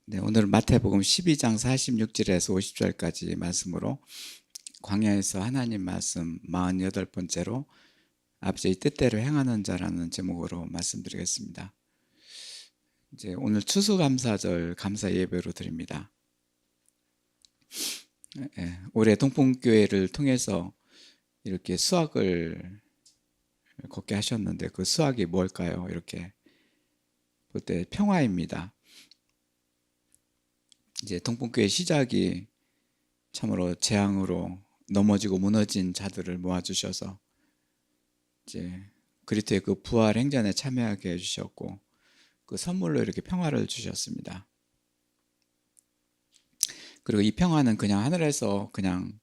네, 오늘 마태복음 12장 46절에서 50절까지 말씀으로 광야에서 하나님 말씀 48번째로 아버지의 뜻대로 행하는 자라는 제목으로 말씀드리겠습니다. 이제 오늘 추수감사절 감사 예배로 드립니다. 올해 동풍교회를 통해서 이렇게 수학을 걷게 하셨는데 그 수학이 뭘까요? 이렇게 볼 때 평화입니다. 이제 동풍교회 시작이 참으로 재앙으로 넘어지고 무너진 자들을 모아주셔서 이제 그리스도의 그 부활 행전에 참여하게 해주셨고 그 선물로 이렇게 평화를 주셨습니다. 그리고 이 평화는 그냥 하늘에서 그냥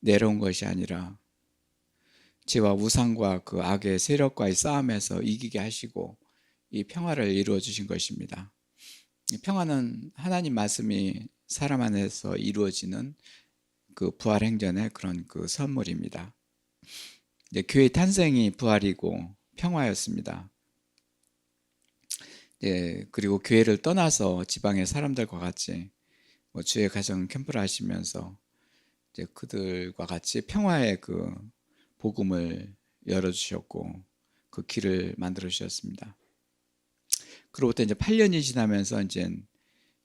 내려온 것이 아니라 죄와 우상과 그 악의 세력과의 싸움에서 이기게 하시고 이 평화를 이루어 주신 것입니다. 이 평화는 하나님 말씀이 사람 안에서 이루어지는 그 부활 행전의 그런 그 선물입니다. 이제 교회 탄생이 부활이고 평화였습니다. 그리고 교회를 떠나서 지방의 사람들과 같이 주의 가정 캠프를 하시면서 이제 그들과 같이 평화의 그 복음을 열어주셨고 그 길을 만들어 주셨습니다. 그로부터 이제 8년이 지나면서 이제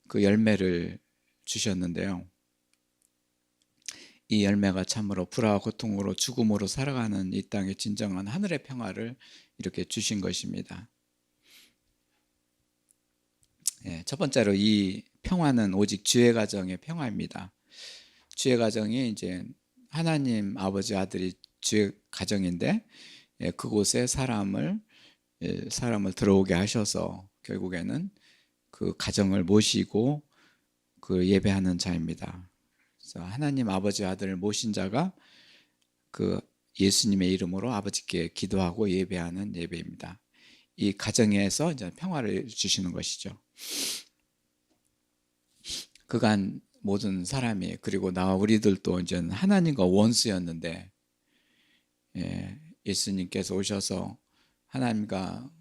그 열매를 주셨는데요. 이 열매가 참으로 불화와 고통으로 죽음으로 살아가는 이 땅의 진정한 하늘의 평화를 이렇게 주신 것입니다. 첫 번째로 이 평화는 오직 주의 가정의 평화입니다. 주의 가정이 이제 하나님 아버지 아들이 주의 가정인데 그곳에 사람을 들어오게 하셔서 결국에는 그 가정을 모시고 그 예배하는 자입니다. 그래서 하나님 아버지 아들을 모신 자가 그 예수님의 이름으로 아버지께 기도하고 예배하는 예배입니다. 이 가정에서 이제 평화를 주시는 것이죠. 그간 모든 사람이 그리고 나와 우리들도 이제 하나님과 원수였는데 예수님께서 오셔서 하나님과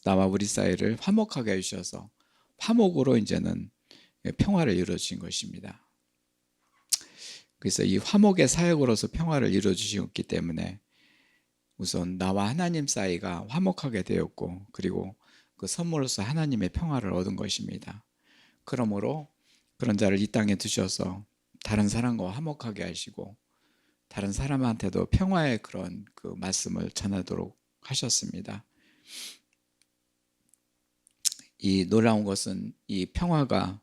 나와 우리 사이를 화목하게 해주셔서 화목으로 이제는 평화를 이루어 주신 것입니다. 그래서 이 화목의 사역으로서 평화를 이루어 주셨기 때문에 우선 나와 하나님 사이가 화목하게 되었고 그리고 그 선물로서 하나님의 평화를 얻은 것입니다. 그러므로 그런 자를 이 땅에 두셔서 다른 사람과 화목하게 하시고 다른 사람한테도 평화의 그런 그 말씀을 전하도록 하셨습니다. 이 놀라운 것은 이 평화가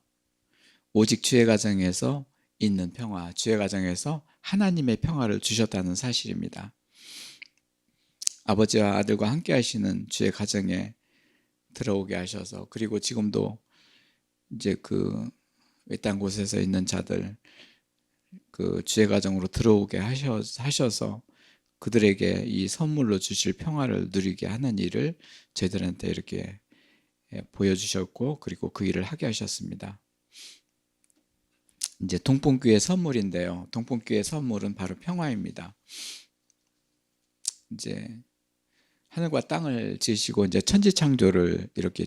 오직 주의 가정에서 있는 평화, 주의 가정에서 하나님의 평화를 주셨다는 사실입니다. 아버지와 아들과 함께 하시는 주의 가정에 들어오게 하셔서 그리고 지금도 이제 그 외딴 곳에서 있는 자들 그 주의 가정으로 들어오게 하셔서 그들에게 이 선물로 주실 평화를 누리게 하는 일을 저희들한테 이렇게 보여주셨고 그리고 그 일을 하게 하셨습니다. 이제 동풍교회 선물인데요. 동풍교회 선물은 바로 평화입니다. 이제 하늘과 땅을 지으시고 이제 천지창조를 이렇게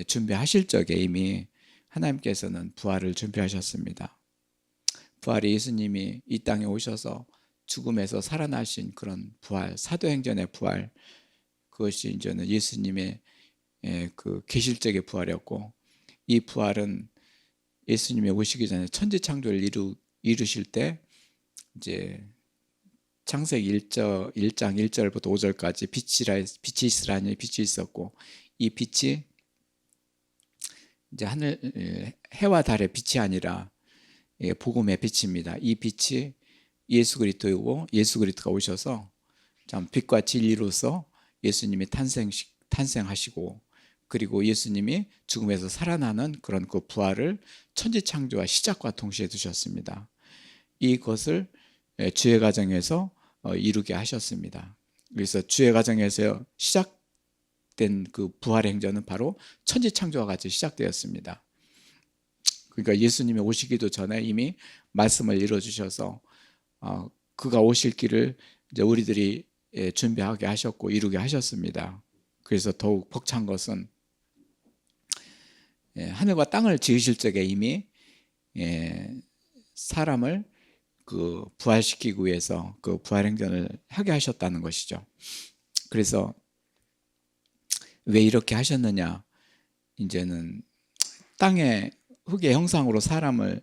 준비하실 적에 이미 하나님께서는 부활을 준비하셨습니다. 부활이 예수님이 이 땅에 오셔서 죽음에서 살아나신 그런 부활, 사도행전의 부활, 그것이 이제는 예수님의 그 계실적의 부활이었고 이 부활은 예수님이 오시기 전에 천지창조를 이루실 때 이제 창세기 1장 1절부터 5절까지 빛이 있으라니 빛이 있었고 이 빛이 이제 해와 달의 빛이 아니라 복음의 빛입니다. 이 빛이 예수 그리스도이고 예수 그리스도가 오셔서 참 빛과 진리로서 예수님이 탄생하시고 그리고 예수님이 죽음에서 살아나는 그런 그 부활을 천지창조와 시작과 동시에 두셨습니다. 이것을 주의 가정에서 이루게 하셨습니다. 그래서 주의 가정에서 시작된 그 부활 행전은 바로 천지창조와 같이 시작되었습니다. 그러니까 예수님이 오시기도 전에 이미 말씀을 이루어주셔서 그가 오실 길을 이제 우리들이 준비하게 하셨고 이루게 하셨습니다. 그래서 더욱 벅찬 것은 하늘과 땅을 지으실 적에 이미 사람을 그 부활시키기 위해서 그 부활행전을 하게 하셨다는 것이죠. 그래서 왜 이렇게 하셨느냐? 이제는 땅의 흙의 형상으로 사람을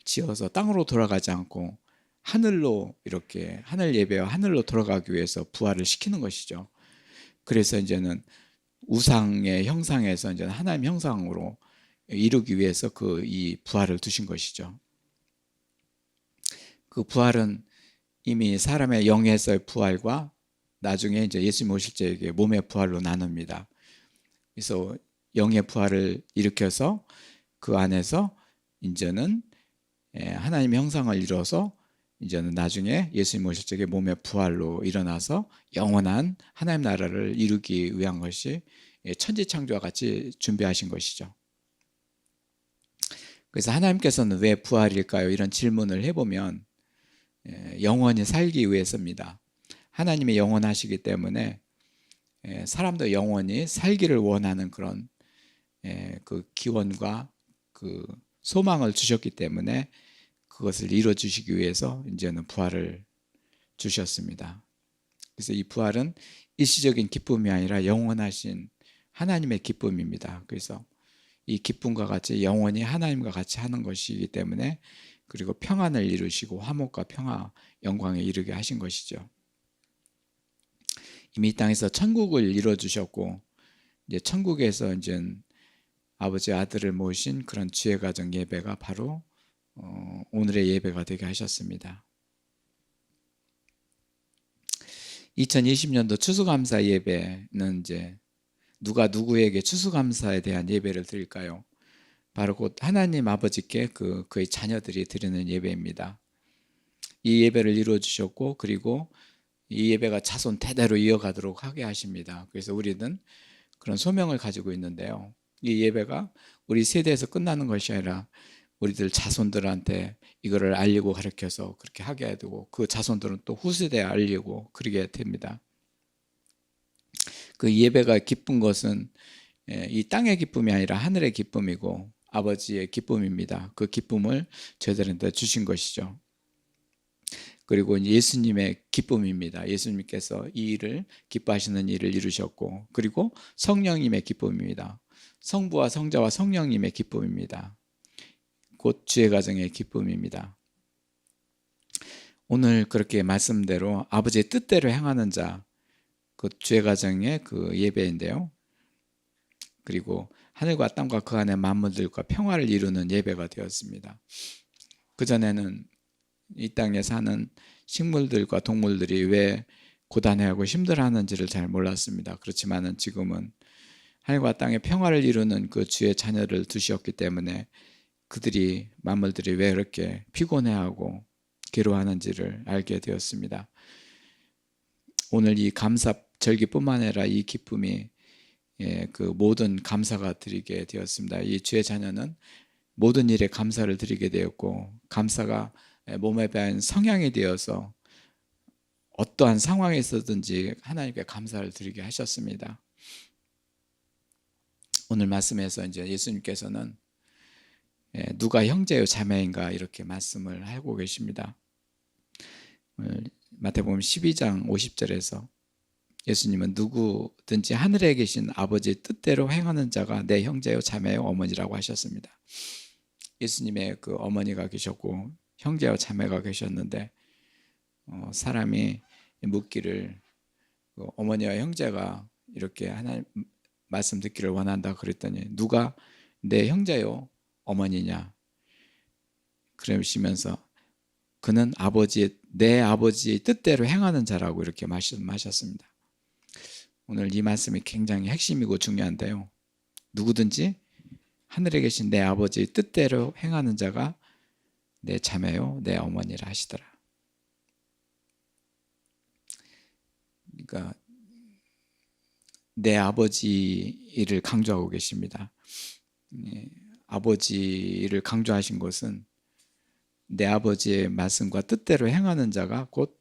지어서 땅으로 돌아가지 않고 하늘로, 이렇게 하늘 예배와 하늘로 돌아가기 위해서 부활을 시키는 것이죠. 그래서 이제는 우상의 형상에서 이제 하나님 형상으로 이루기 위해서 그 이 부활을 두신 것이죠. 그 부활은 이미 사람의 영에서의 부활과 나중에 이제 예수님 오실 때의 몸의 부활로 나눕니다. 그래서 영의 부활을 일으켜서 그 안에서 이제는 하나님의 형상을 이루어서 이제는 나중에 예수님 오실 적에 몸의 부활로 일어나서 영원한 하나님 나라를 이루기 위한 것이 천지창조와 같이 준비하신 것이죠. 그래서 하나님께서는 왜 부활일까요? 이런 질문을 해보면 영원히 살기 위해서입니다. 하나님이 영원하시기 때문에 사람도 영원히 살기를 원하는 그런 그 기원과 그 소망을 주셨기 때문에 그것을 이루어 주시기 위해서 이제는 부활을 주셨습니다. 그래서 이 부활은 일시적인 기쁨이 아니라 영원하신 하나님의 기쁨입니다. 그래서 이 기쁨과 같이 영원히 하나님과 같이 하는 것이기 때문에, 그리고 평안을 이루시고 화목과 평화, 영광에 이르게 하신 것이죠. 이미 이 땅에서 천국을 이루어 주셨고, 이제 천국에서 이제 아버지 아들을 모신 그런 지혜가정 예배가 바로 오늘의 예배가 되게 하셨습니다. 2020년도 추수감사 예배는 이제 누가 누구에게 추수감사에 대한 예배를 드릴까요? 바로 곧 하나님 아버지께 그의 자녀들이 드리는 예배입니다. 이 예배를 이루어 주셨고, 그리고 이 예배가 자손 대대로 이어가도록 하게 하십니다. 그래서 우리는 그런 소명을 가지고 있는데요, 이 예배가 우리 세대에서 끝나는 것이 아니라 우리들 자손들한테 이거를 알리고 가르쳐서 그렇게 하게 되고, 그 자손들은 또 후세대에 알리고 그러게 됩니다. 그 예배가 기쁜 것은 이 땅의 기쁨이 아니라 하늘의 기쁨이고 아버지의 기쁨입니다. 그 기쁨을 저희들한테 주신 것이죠. 그리고 예수님의 기쁨입니다. 예수님께서 이 일을, 기뻐하시는 일을 이루셨고, 그리고 성령님의 기쁨입니다. 성부와 성자와 성령님의 기쁨입니다. 곧 지혜가정의 기쁨입니다. 오늘 그렇게 말씀대로 아버지의 뜻대로 행하는 자, 그 지혜가정의 그 예배인데요, 그리고 하늘과 땅과 그 안에 만물들과 평화를 이루는 예배가 되었습니다. 그전에는 이 땅에 사는 식물들과 동물들이 왜 고단해하고 힘들어하는지를 잘 몰랐습니다. 그렇지만 지금은 하늘과 땅의 평화를 이루는 그 주의 자녀를 두셨기 때문에 그들이, 만물들이 왜 그렇게 피곤해하고 괴로워하는지를 알게 되었습니다. 오늘 이 감사 절기뿐만 아니라 이 기쁨이 그 모든 감사가 드리게 되었습니다. 이 주의 자녀는 모든 일에 감사를 드리게 되었고, 감사가 몸에 배인 성향이 되어서 어떠한 상황에 있었든지 하나님께 감사를 드리게 하셨습니다. 오늘 말씀에서 이제 예수님께서는 누가 형제요 자매인가 이렇게 말씀을 하고 계십니다. 마태복음 12장 50절에서 예수님은 누구든지 하늘에 계신 아버지의 뜻대로 행하는 자가 내 형제요 자매요 어머니라고 하셨습니다. 예수님의 그 어머니가 계셨고 형제와 자매가 계셨는데, 사람이 묻기를 어머니와 형제가 이렇게 하나님 말씀 듣기를 원한다 그랬더니 누가 내 형제요 어머니냐 그러시면서 그는 내 아버지의 뜻대로 행하는 자라고 이렇게 말씀하셨습니다. 오늘 이 말씀이 굉장히 핵심이고 중요한데요, 누구든지 하늘에 계신 내 아버지의 뜻대로 행하는 자가 내 자매요 내 어머니라 하시더라. 그러니까 내 아버지를 강조하고 계십니다. 아버지를 강조하신 것은 내 아버지의 말씀과 뜻대로 행하는 자가 곧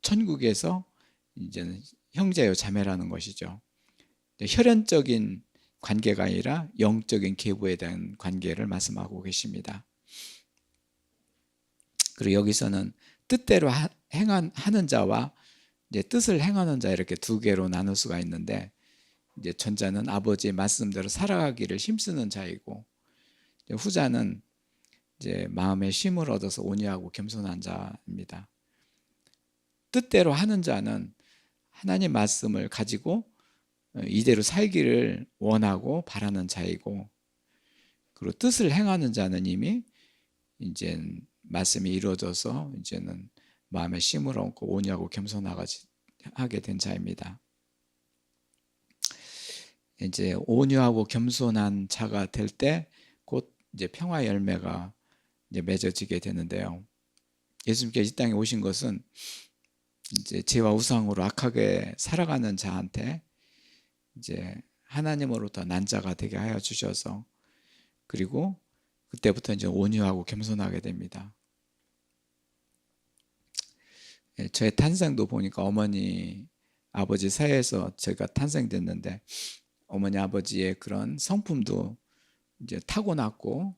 천국에서 이제는 형제요 자매라는 것이죠. 혈연적인 관계가 아니라 영적인 계보에 대한 관계를 말씀하고 계십니다. 그리고 여기서는 뜻대로 하는 자와 이제 뜻을 행하는 자 이렇게 두 개로 나눌 수가 있는데, 이제 전자는 아버지의 말씀대로 살아가기를 힘쓰는 자이고, 후자는 이제 마음의 쉼을 얻어서 온유하고 겸손한 자입니다. 뜻대로 하는 자는 하나님 말씀을 가지고 이대로 살기를 원하고 바라는 자이고, 그리고 뜻을 행하는 자는 이미 이제 말씀이 이루어져서 이제는 마음의 쉼을 얻고 온유하고 겸손하게 된 자입니다. 이제 온유하고 겸손한 자가 될 때 곧 이제 평화 열매가 이제 맺어지게 되는데요. 예수님께서 이 땅에 오신 것은 이제 죄와 우상으로 악하게 살아가는 자한테 이제 하나님으로부터 난 자가 되게 하여 주셔서, 그리고 그때부터 이제 온유하고 겸손하게 됩니다. 저의 탄생도 보니까 어머니 아버지 사이에서 제가 탄생됐는데, 어머니 아버지의 그런 성품도 이제 타고났고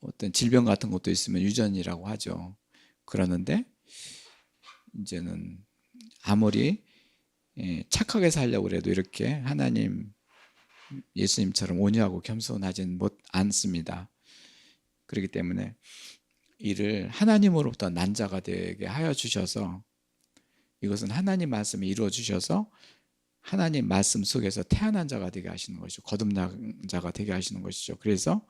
어떤 질병 같은 것도 있으면 유전이라고 하죠. 그러는데 이제는 아무리 착하게 살려고 해도 이렇게 하나님 예수님처럼 온유하고 겸손하진 않습니다. 그렇기 때문에 이를 하나님으로부터 난 자가 되게 하여 주셔서, 이것은 하나님 말씀이 이루어 주셔서 하나님 말씀 속에서 태어난 자가 되게 하시는 것이죠. 거듭난 자가 되게 하시는 것이죠. 그래서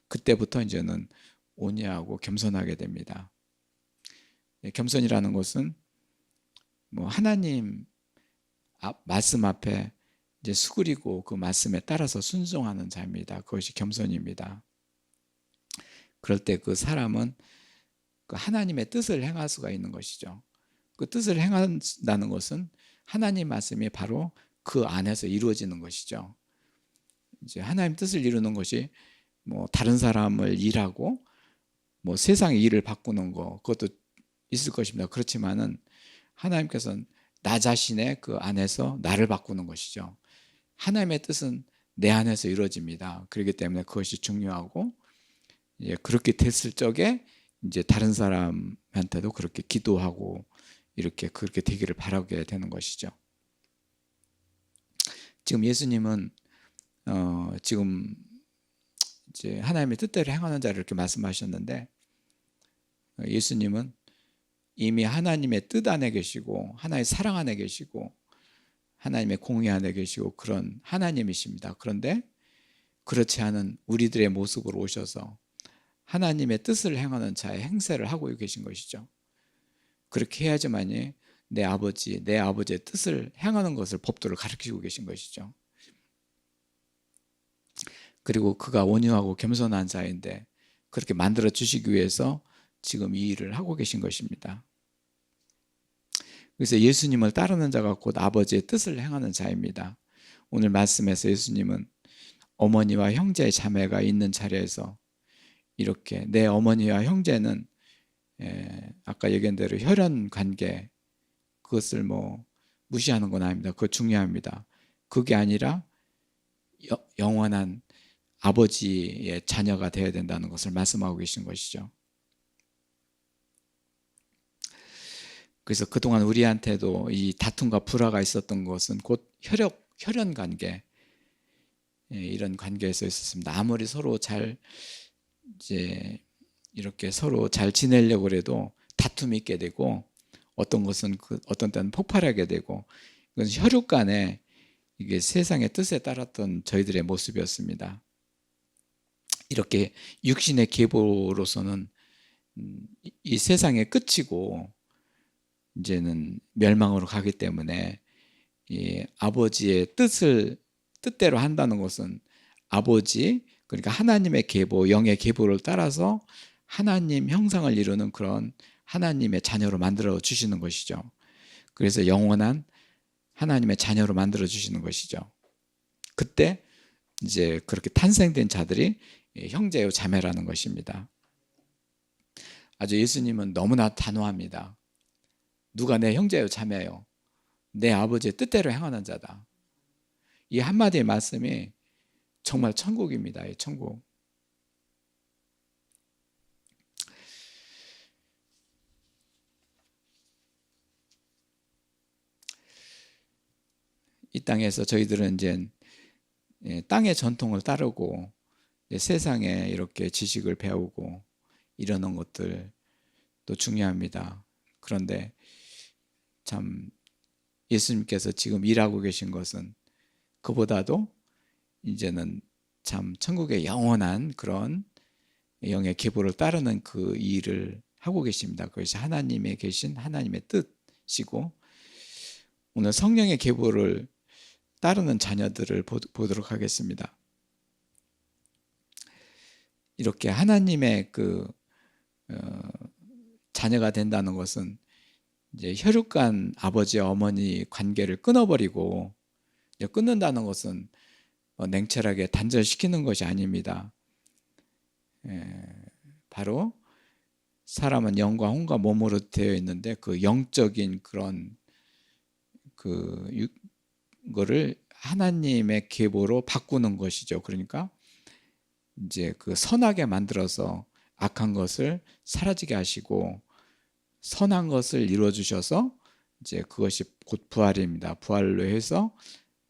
그때부터 이제는 온유하고 겸손하게 됩니다. 겸손이라는 것은 뭐 하나님 말씀 앞에 이제 수그리고 그 말씀에 따라서 순종하는 자입니다. 그것이 겸손입니다. 그럴 때 그 사람은 그 하나님의 뜻을 행할 수가 있는 것이죠. 그 뜻을 행한다는 것은 하나님 말씀이 바로 그 안에서 이루어지는 것이죠. 이제 하나님 뜻을 이루는 것이 뭐 다른 사람을 일하고 뭐 세상의 일을 바꾸는 거, 그것도 있을 것입니다. 그렇지만은 하나님께서는 나 자신의 그 안에서 나를 바꾸는 것이죠. 하나님의 뜻은 내 안에서 이루어집니다. 그렇기 때문에 그것이 중요하고, 이제 그렇게 됐을 적에 이제 다른 사람한테도 그렇게 기도하고 이렇게 그렇게 되기를 바라게 되는 것이죠. 지금 예수님은 지금 이제 하나님의 뜻대로 행하는 자를 이렇게 말씀하셨는데, 예수님은 이미 하나님의 뜻 안에 계시고 하나님의 사랑 안에 계시고 하나님의 공의 안에 계시고 그런 하나님이십니다. 그런데 그렇지 않은 우리들의 모습으로 오셔서 하나님의 뜻을 행하는 자의 행세를 하고 계신 것이죠. 그렇게 해야지만이 내 아버지의 뜻을 행하는 것을 법도를 가르치고 계신 것이죠. 그리고 그가 온유하고 겸손한 자인데 그렇게 만들어 주시기 위해서 지금 이 일을 하고 계신 것입니다. 그래서 예수님을 따르는 자가 곧 아버지의 뜻을 행하는 자입니다. 오늘 말씀에서 예수님은 어머니와 형제 자매가 있는 자리에서 이렇게 내 어머니와 형제는 아까 얘기한 대로 혈연 관계, 그것을 뭐 무시하는 건 아닙니다. 그거 중요합니다. 그게 아니라 영원한 아버지의 자녀가 되어야 된다는 것을 말씀하고 계신 것이죠. 그래서 그동안 우리한테도 이 다툼과 불화가 있었던 것은 곧 혈연 관계, 이런 관계에서 있었습니다. 아무리 서로 잘 이제 이렇게 서로 잘 지내려고 해도 다툼이 있게 되고, 어떤 것은 어떤 때는 폭발하게 되고, 이건 혈육 간에 이게 세상의 뜻에 따랐던 저희들의 모습이었습니다. 이렇게 육신의 계보로서는 이 세상의 끝이고 이제는 멸망으로 가기 때문에 이 아버지의 뜻대로 한다는 것은 아버지, 그러니까 하나님의 계보, 영의 계보를 따라서 하나님 형상을 이루는 그런 하나님의 자녀로 만들어 주시는 것이죠. 그래서 영원한 하나님의 자녀로 만들어 주시는 것이죠. 그때 이제 그렇게 탄생된 자들이 형제요 자매라는 것입니다. 아주 예수님은 너무나 단호합니다. 누가 내 형제요 자매요, 내 아버지의 뜻대로 행하는 자다. 이 한마디의 말씀이 정말 천국입니다. 이 천국. 이 땅에서 저희들은 이제 땅의 전통을 따르고 세상에 이렇게 지식을 배우고 이러는 것들도 중요합니다. 그런데 참 예수님께서 지금 일하고 계신 것은 그보다도 이제는 참 천국의 영원한 그런 영의 계보를 따르는 그 일을 하고 계십니다. 그것이 하나님의 계신 하나님의 뜻이고, 오늘 성령의 계보를 따르는 자녀들을 보도록 하겠습니다. 이렇게 하나님의 자녀가 된다는 것은 이제 혈육간 아버지와 어머니 관계를 끊어버리고, 끊는다는 것은 냉철하게 단절시키는 것이 아닙니다. 바로 사람은 영과 혼과 몸으로 되어 있는데 그 영적인 그런 거를 하나님의 계보로 바꾸는 것이죠. 그러니까 이제 선하게 만들어서 악한 것을 사라지게 하시고 선한 것을 이루어 주셔서 이제 그것이 곧 부활입니다. 부활로 해서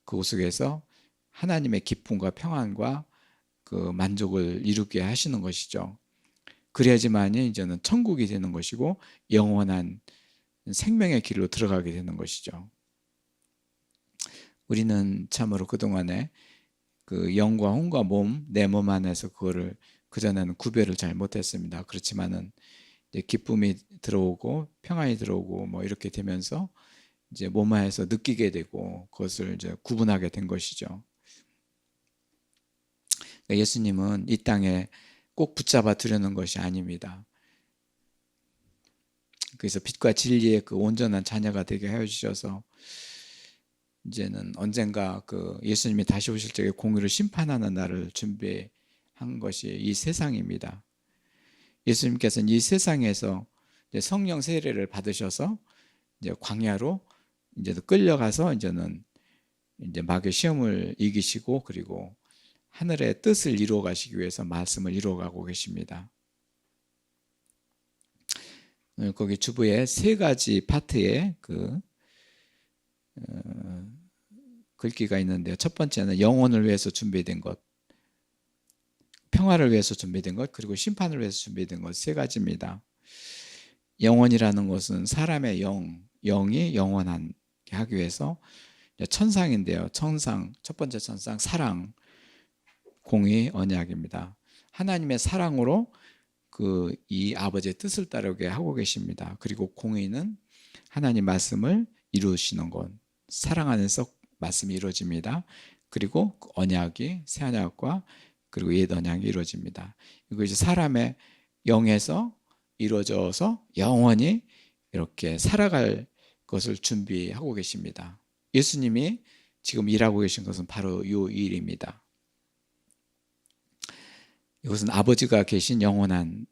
그 속에서 하나님의 기쁨과 평안과 만족을 이루게 하시는 것이죠. 그래야지만이 이제는 천국이 되는 것이고 영원한 생명의 길로 들어가게 되는 것이죠. 우리는 참으로 그동안에 영과 혼과 몸, 내 몸 안에서 그거를 그전에는 구별을 잘 못했습니다. 그렇지만은 이제 기쁨이 들어오고 평안이 들어오고 뭐 이렇게 되면서 이제 몸 안에서 느끼게 되고 그것을 이제 구분하게 된 것이죠. 예수님은 이 땅에 꼭 붙잡아 두려는 것이 아닙니다. 그래서 빛과 진리의 온전한 자녀가 되게 하여 주셔서 이제는 언젠가 예수님이 다시 오실 적에 공의를 심판하는 날을 준비한 것이 이 세상입니다. 예수님께서는 이 세상에서 이제 성령 세례를 받으셔서 이제 광야로 이제 끌려가서 이제는 이제 마귀의 시험을 이기시고 그리고 하늘의 뜻을 이루어 가시기 위해서 말씀을 이루어 가고 계십니다. 거기 주부의 세 가지 파트에 글귀가 있는데요. 첫 번째는 영혼을 위해서 준비된 것, 평화를 위해서 준비된 것, 그리고 심판을 위해서 준비된 것, 세 가지입니다. 영혼이라는 것은 사람의 영이 영원하게 하기 위해서 천상인데요. 천상, 첫 번째 천상, 사랑, 공의, 언약입니다. 하나님의 사랑으로 이 아버지의 뜻을 따르게 하고 계십니다. 그리고 공의는 하나님 말씀을 이루시는 것, 사랑 안에서 말씀이 이루어집니다. 그리고 언약이 새 언약과 그리고 옛 언약이 이루어집니다. 이것이 사람의 영에서 이루어져서 영원히 이렇게 살아갈 것을 준비하고 계십니다. 예수님이 지금 일하고 계신 것은 바로 이 일입니다. 이것은 아버지가 계신 영원한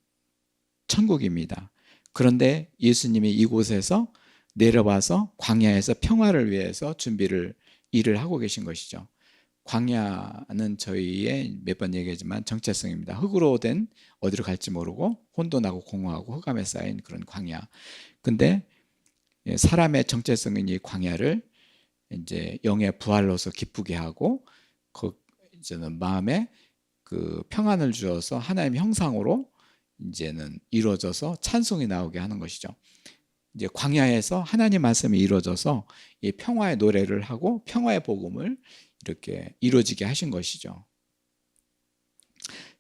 천국입니다. 그런데 예수님이 이곳에서 내려와서 광야에서 평화를 위해서 일을 하고 계신 것이죠. 광야는 저희의 몇 번 얘기하지만 정체성입니다. 흙으로 된 어디로 갈지 모르고 혼돈하고 공허하고 흑암에 쌓인 그런 광야. 근데 사람의 정체성인 이 광야를 이제 영의 부활로서 기쁘게 하고 이제는 마음에 평안을 주어서 하나님의 형상으로 이제는 이루어져서 찬송이 나오게 하는 것이죠. 이제 광야에서 하나님 말씀이 이루어져서 이 평화의 노래를 하고 평화의 복음을 이렇게 이루어지게 하신 것이죠.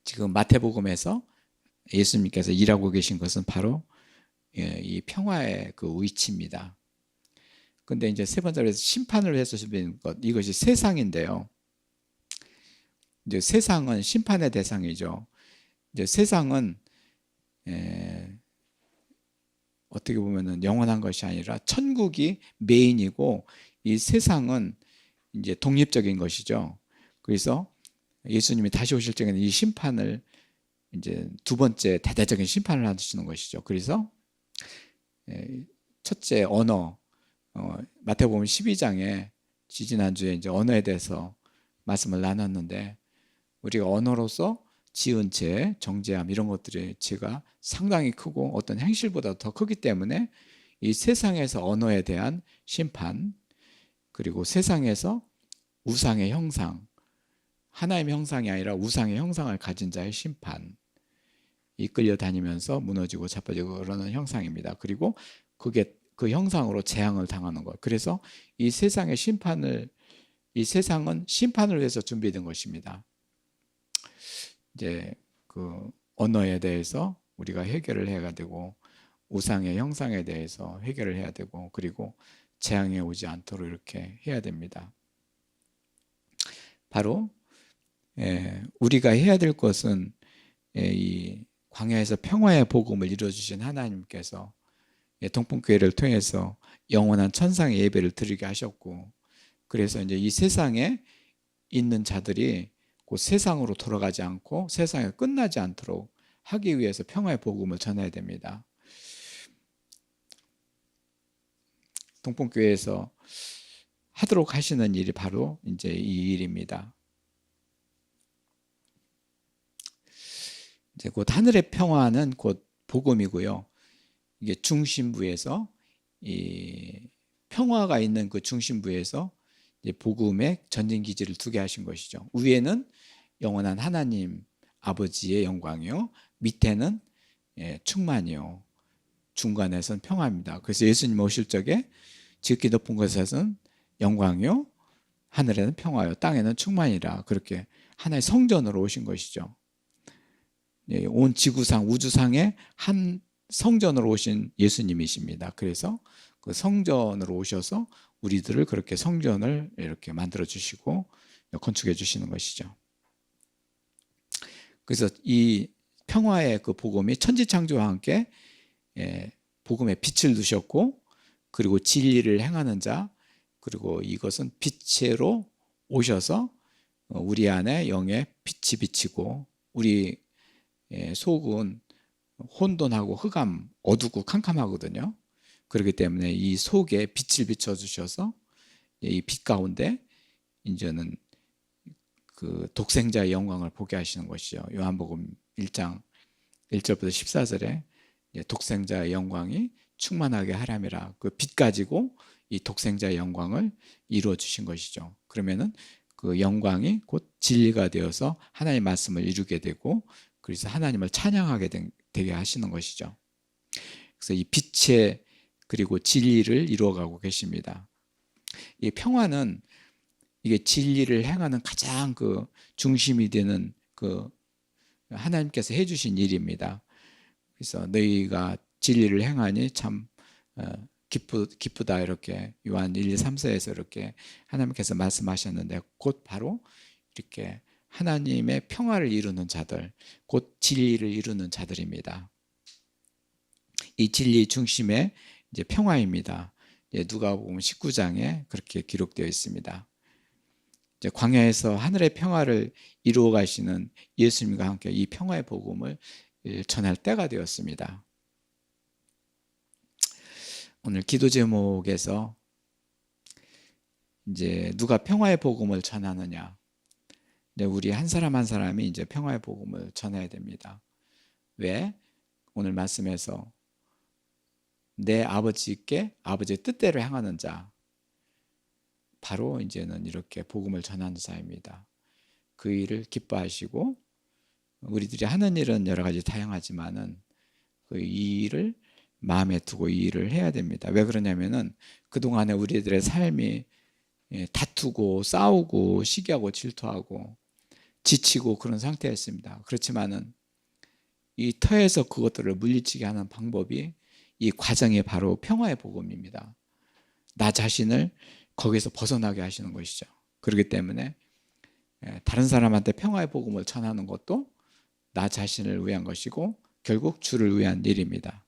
지금 마태복음에서 예수님께서 일하고 계신 것은 바로 이 평화의 위치입니다. 근데 이제 세 번째로 심판을 위해서 준비된 것, 이것이 세상인데요. 이제 세상은 심판의 대상이죠. 이제 세상은 어떻게 보면은 영원한 것이 아니라 천국이 메인이고 이 세상은 이제 독립적인 것이죠. 그래서 예수님이 다시 오실 적에는 이 심판을 이제 두 번째 대대적인 심판을 하시는 것이죠. 그래서 첫째 언어, 마태복음 12장에 지지난주에 이제 언어에 대해서 말씀을 나눴는데 우리가 언어로서 지은 죄, 정죄함 이런 것들의 죄가 상당히 크고 어떤 행실보다 더 크기 때문에 이 세상에서 언어에 대한 심판, 그리고 세상에서 우상의 형상, 하나님의 형상이 아니라 우상의 형상을 가진 자의 심판, 이끌려 다니면서 무너지고 자빠지고 그러는 형상입니다. 그리고 그게 그 형상으로 재앙을 당하는 것. 그래서 이 세상은 심판을 위해서 준비된 것입니다. 이제 그 언어에 대해서 우리가 해결을 해야 되고, 우상의 형상에 대해서 해결을 해야 되고, 그리고 재앙이 오지 않도록 이렇게 해야 됩니다. 바로 우리가 해야 될 것은 이 광야에서 평화의 복음을 이루어주신 하나님께서 동풍교회를 통해서 영원한 천상의 예배를 드리게 하셨고, 그래서 이제 이 세상에 있는 자들이 그 세상으로 돌아가지 않고 세상에 끝나지 않도록 하기 위해서 평화의 복음을 전해야 됩니다. 동풍교회에서 하도록 하시는 일이 바로 이제 이 일입니다. 이제 곧 하늘의 평화는 곧 복음이고요. 이게 중심부에서 이 평화가 있는 그 중심부에서 이제 복음의 전진 기지를 두게 하신 것이죠. 위에는 영원한 하나님 아버지의 영광이요, 밑에는 충만이요, 중간에서는 평화입니다. 그래서 예수님 오실 적에 지극히 높은 곳에서는 영광이요, 하늘에는 평화요, 땅에는 충만이라, 그렇게 하나의 성전으로 오신 것이죠. 온 지구상 우주상의 한 성전으로 오신 예수님이십니다. 그래서 그 성전으로 오셔서 우리들을 그렇게 성전을 이렇게 만들어 주시고 건축해 주시는 것이죠. 그래서 이 평화의 그 복음이 천지창조와 함께 복음의 빛을 두셨고, 그리고 진리를 행하는 자, 그리고 이것은 빛으로 오셔서 우리 안에 영의 빛이 비치고, 우리 속은 혼돈하고 흑암, 어둡고 캄캄하거든요. 그렇기 때문에 이 속에 빛을 비춰주셔서 이 빛 가운데 이제는 그 독생자의 영광을 보게 하시는 것이죠. 요한복음 1장 1절부터 14절에 독생자의 영광이 충만하게 하람이라, 그 빛 가지고 이 독생자의 영광을 이루어 주신 것이죠. 그러면은 그 영광이 곧 진리가 되어서 하나님의 말씀을 이루게 되고, 그래서 하나님을 찬양하게 되게 하시는 것이죠. 그래서 이 빛의 그리고 진리를 이루어가고 계십니다. 이 평화는 이게 진리를 행하는 가장 그 중심이 되는 그 하나님께서 해주신 일입니다. 그래서 너희가 진리를 행하니 참 기쁘다, 이렇게 요한 1, 2, 3, 4에서 이렇게 하나님께서 말씀하셨는데, 곧 바로 이렇게 하나님의 평화를 이루는 자들, 곧 진리를 이루는 자들입니다. 이 진리 중심에 이제 평화입니다. 누가복음 19장에 그렇게 기록되어 있습니다. 이제 광야에서 하늘의 평화를 이루어 가시는 예수님과 함께 이 평화의 복음을 전할 때가 되었습니다. 오늘 기도 제목에서 이제 누가 평화의 복음을 전하느냐, 우리 한 사람 한 사람이 이제 평화의 복음을 전해야 됩니다. 왜? 오늘 말씀에서 내 아버지께 아버지의 뜻대로 행하는 자, 바로 이제는 이렇게 복음을 전하는 자입니다. 그 일을 기뻐하시고, 우리들이 하는 일은 여러 가지 다양하지만은 이 일을 마음에 두고 이 일을 해야 됩니다. 왜 그러냐면은 그동안에 우리들의 삶이 다투고 싸우고 시기하고 질투하고 지치고 그런 상태였습니다. 그렇지만은 이 터에서 그것들을 물리치게 하는 방법이, 이 과정이 바로 평화의 복음입니다. 나 자신을 거기서 벗어나게 하시는 것이죠. 그렇기 때문에 다른 사람한테 평화의 복음을 전하는 것도 나 자신을 위한 것이고 결국 주를 위한 일입니다.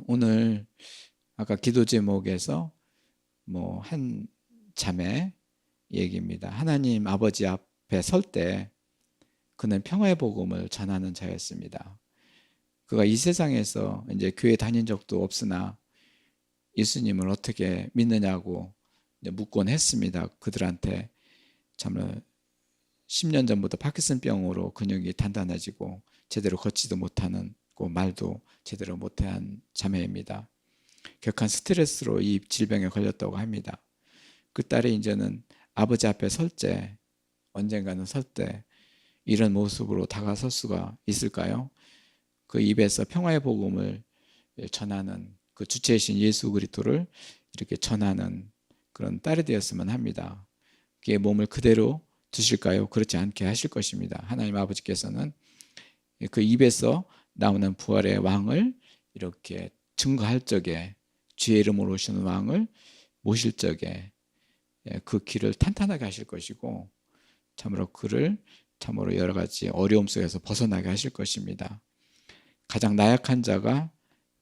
오늘 아까 기도 제목에서 한 자매 얘기입니다. 하나님 아버지 앞에 설 때 그는 평화의 복음을 전하는 자였습니다. 그가 이 세상에서 이제 교회 다닌 적도 없으나 예수님을 어떻게 믿느냐고 묻곤 했습니다. 그들한테 참으로 10년 전부터 파킨슨병으로 근육이 단단해지고 제대로 걷지도 못하는 말도 제대로 못한 자매입니다. 격한 스트레스로 이 질병에 걸렸다고 합니다. 그 딸이 이제는 아버지 앞에 설 때, 언젠가는 설 때 이런 모습으로 다가설 수가 있을까요? 그 입에서 평화의 복음을 전하는 그 주체이신 예수 그리스도를 이렇게 전하는 그런 딸이 되었으면 합니다. 그의 몸을 그대로 두실까요? 그렇지 않게 하실 것입니다. 하나님 아버지께서는 그 입에서 나오는 부활의 왕을 이렇게 증거할 적에, 주의 이름으로 오시는 왕을 모실 적에 그 길을 탄탄하게 하실 것이고, 참으로 그를 참으로 여러 가지 어려움 속에서 벗어나게 하실 것입니다. 가장 나약한 자가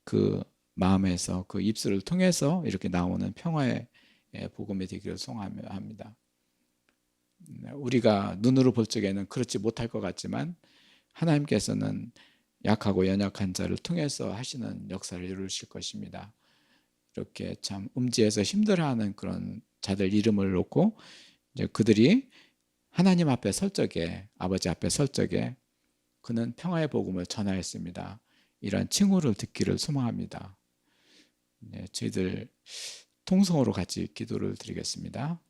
그 마음에서 그 입술을 통해서 이렇게 나오는 평화의 복음이 되기를 소원합니다. 우리가 눈으로 볼 적에는 그렇지 못할 것 같지만 하나님께서는 약하고 연약한 자를 통해서 하시는 역사를 이루실 것입니다. 이렇게 참 음지에서 힘들어하는 그런 자들 이름을 놓고 이제 그들이 하나님 앞에 설 적에, 아버지 앞에 설 적에 그는 평화의 복음을 전하였습니다. 이러한 칭호를 듣기를 소망합니다. 저희들 통성으로 같이 기도를 드리겠습니다.